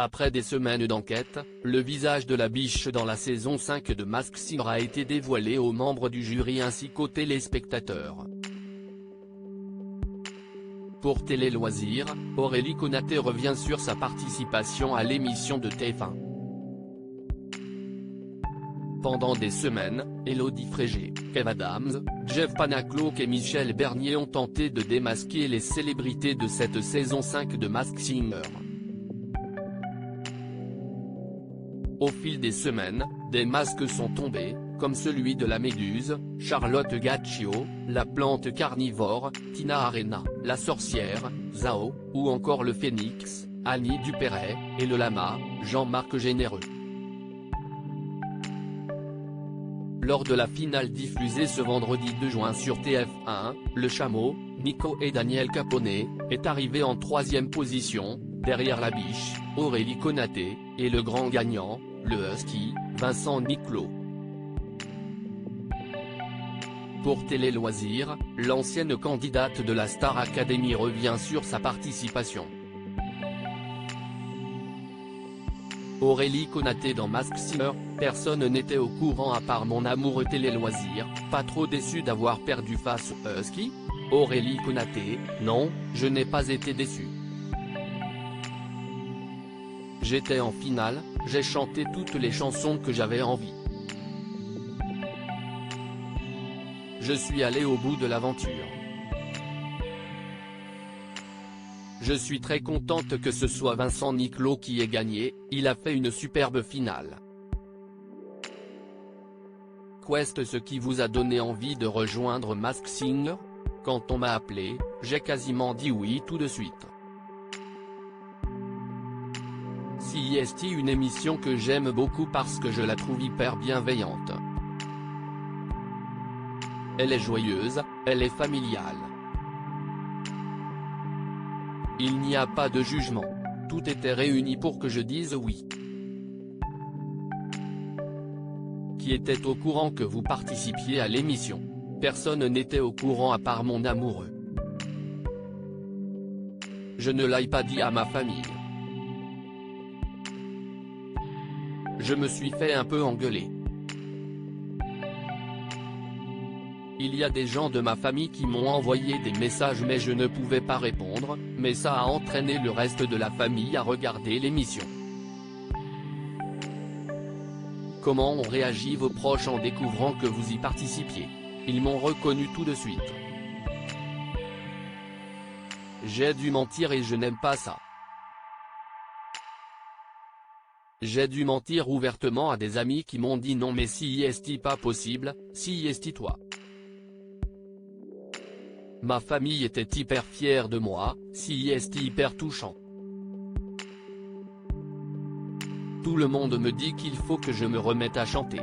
Après des semaines d'enquête, le visage de la biche dans la saison 5 de Masked Singer a été dévoilé aux membres du jury ainsi qu'aux téléspectateurs. Pour Télé Loisirs, Aurélie Konaté revient sur sa participation à l'émission de TF1. Pendant des semaines, Élodie Frégé, Kev Adams, Jeff Panaclock et Michel Bernier ont tenté de démasquer les célébrités de cette saison 5 de Masked Singer. Au fil des semaines, des masques sont tombés, comme celui de la Méduse, Charlotte Gaccio, la plante carnivore, Tina Arena, la sorcière, Zao, ou encore le phénix, Annie Dupéret, et le lama, Jean-Marc Généreux. Lors de la finale diffusée ce vendredi 2 juin sur TF1, le chameau, Nico et Daniel Caponet, est arrivé en 3e position, derrière la biche, Aurélie Konaté, et le grand gagnant, le husky, Vincent Niclot. Pour Télé Loisirs, l'ancienne candidate de la Star Academy revient sur sa participation. Aurélie Konaté dans Masked Singer, personne n'était au courant à part mon amoureux Télé Loisirs, pas trop déçu d'avoir perdu face au husky ? Aurélie Konaté, non, je n'ai pas été déçu. J'étais en finale, j'ai chanté toutes les chansons que j'avais envie. Je suis allé au bout de l'aventure. Je suis très contente que ce soit Vincent Niclot qui ait gagné, il a fait une superbe finale. Qu'est ce qui vous a donné envie de rejoindre Masked Singer ? Quand on m'a appelé, j'ai quasiment dit oui tout de suite. CIST, une émission que j'aime beaucoup parce que je la trouve hyper bienveillante. Elle est joyeuse, elle est familiale. Il n'y a pas de jugement. Tout était réuni pour que je dise oui. Qui était au courant que vous participiez à l'émission ? Personne n'était au courant à part mon amoureux. Je ne l'ai pas dit à ma famille. Je me suis fait un peu engueuler. Il y a des gens de ma famille qui m'ont envoyé des messages mais je ne pouvais pas répondre, mais ça a entraîné le reste de la famille à regarder l'émission. Comment ont réagi vos proches en découvrant que vous y participiez ? Ils m'ont reconnu tout de suite. J'ai dû mentir et je n'aime pas ça. J'ai dû mentir ouvertement à des amis qui m'ont dit non mais CIST pas possible, CIST toi. Ma famille était hyper fière de moi, CIST hyper touchant. Tout le monde me dit qu'il faut que je me remette à chanter.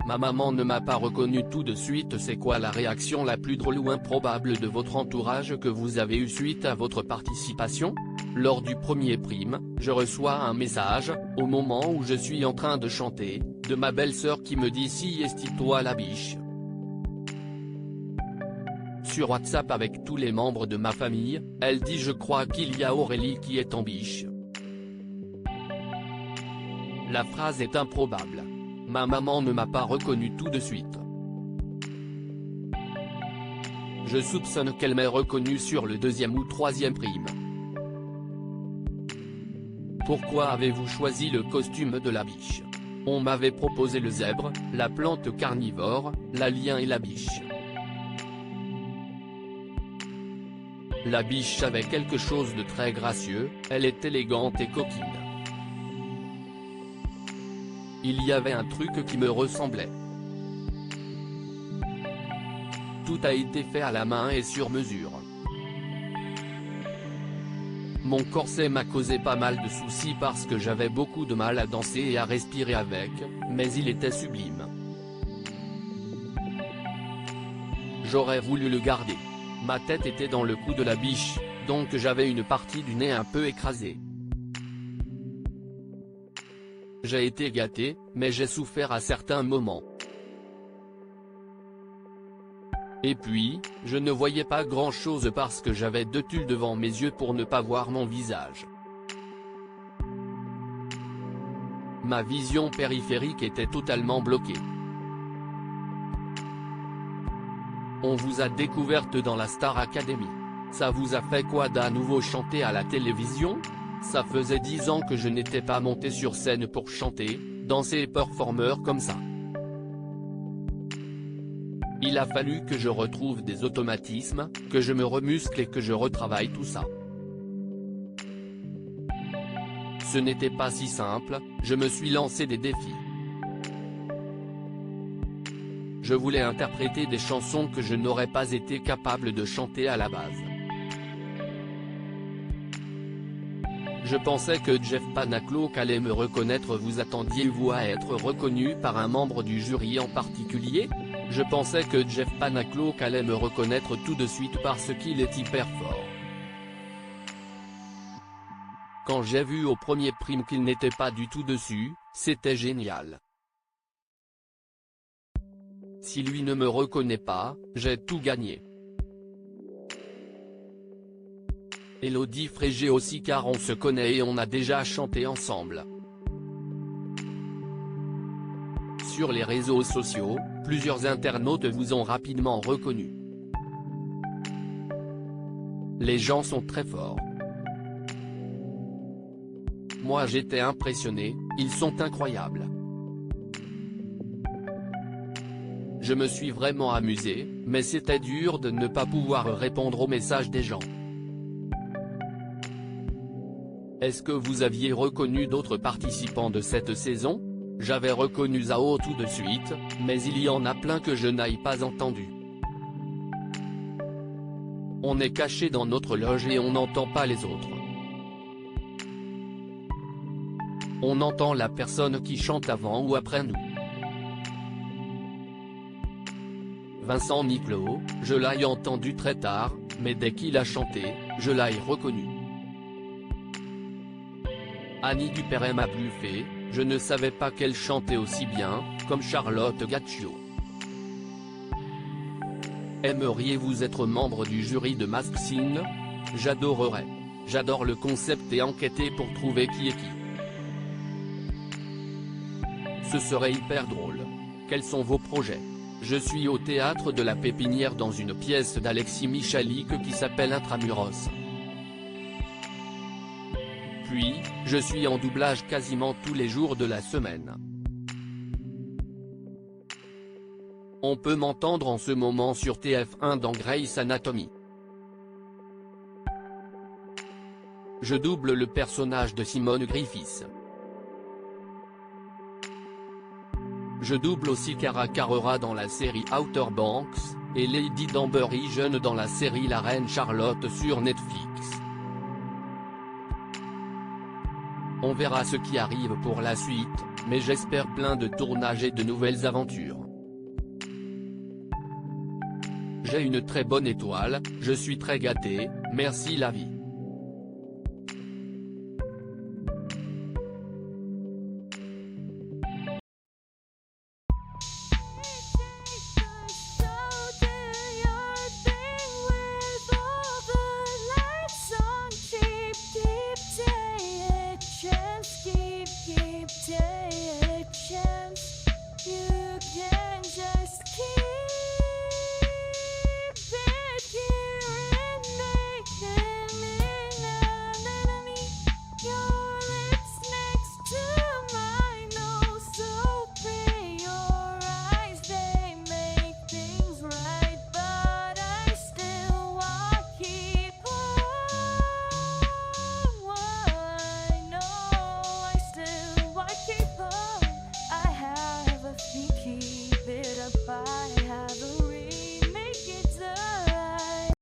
Ma maman ne m'a pas reconnu tout de suite. C'est quoi la réaction la plus drôle ou improbable de votre entourage que vous avez eu suite à votre participation ? Lors du premier prime, je reçois un message, au moment où je suis en train de chanter, de ma belle-sœur qui me dit CIST toi la biche. Sur WhatsApp avec tous les membres de ma famille, elle dit je crois qu'il y a Aurélie qui est en biche. La phrase est improbable. Ma maman ne m'a pas reconnu tout de suite. Je soupçonne qu'elle m'ait reconnu sur le 2e ou 3e prime. Pourquoi avez-vous choisi le costume de la biche ? On m'avait proposé le zèbre, la plante carnivore, la lien et la biche. La biche avait quelque chose de très gracieux, elle est élégante et coquine. Il y avait un truc qui me ressemblait. Tout a été fait à la main et sur mesure. Mon corset m'a causé pas mal de soucis parce que j'avais beaucoup de mal à danser et à respirer avec, mais il était sublime. J'aurais voulu le garder. Ma tête était dans le cou de la biche, donc j'avais une partie du nez un peu écrasée. J'ai été gâté, mais j'ai souffert à certains moments. Et puis, je ne voyais pas grand-chose parce que j'avais deux tulles devant mes yeux pour ne pas voir mon visage. Ma vision périphérique était totalement bloquée. On vous a découverte dans la Star Academy. Ça vous a fait quoi d'à nouveau chanter à la télévision? Ça faisait 10 ans que je n'étais pas monté sur scène pour chanter, danser et performer comme ça. Il a fallu que je retrouve des automatismes, que je me remuscle et que je retravaille tout ça. Ce n'était pas si simple, je me suis lancé des défis. Je voulais interpréter des chansons que je n'aurais pas été capable de chanter à la base. Je pensais que Jeff Panaclock allait me reconnaître. Vous attendiez-vous à être reconnu par un membre du jury en particulier? Je pensais que Jeff Panaclock allait me reconnaître tout de suite parce qu'il est hyper fort. Quand j'ai vu au premier prime qu'il n'était pas du tout dessus, c'était génial. Si lui ne me reconnaît pas, j'ai tout gagné. Elodie Frégé aussi, car on se connaît et on a déjà chanté ensemble. Sur les réseaux sociaux, plusieurs internautes vous ont rapidement reconnu. Les gens sont très forts. Moi j'étais impressionné, ils sont incroyables. Je me suis vraiment amusé, mais c'était dur de ne pas pouvoir répondre aux messages des gens. Est-ce que vous aviez reconnu d'autres participants de cette saison? J'avais reconnu Zao tout de suite, mais il y en a plein que je n'ai pas entendu. On est caché dans notre loge et on n'entend pas les autres. On entend la personne qui chante avant ou après nous. Vincent Niclot, je l'ai entendu très tard, mais dès qu'il a chanté, je l'ai reconnu. Annie Dupéret m'a bluffé, je ne savais pas qu'elle chantait aussi bien, comme Charlotte Gaccio. Aimeriez-vous être membre du jury de Masked Singer? J'adorerais. J'adore le concept et enquêter pour trouver qui est qui. Ce serait hyper drôle. Quels sont vos projets? Je suis au théâtre de la Pépinière dans une pièce d'Alexis Michalik qui s'appelle Intramuros. Puis, je suis en doublage quasiment tous les jours de la semaine. On peut m'entendre en ce moment sur TF1 dans Grey's Anatomy. Je double le personnage de Simone Griffiths. Je double aussi Cara Carrera dans la série Outer Banks, et Lady Danbury jeune dans la série La Reine Charlotte sur Netflix. On verra ce qui arrive pour la suite, mais j'espère plein de tournages et de nouvelles aventures. J'ai une très bonne étoile, je suis très gâté, merci la vie. Keep taking a chance. You can just keep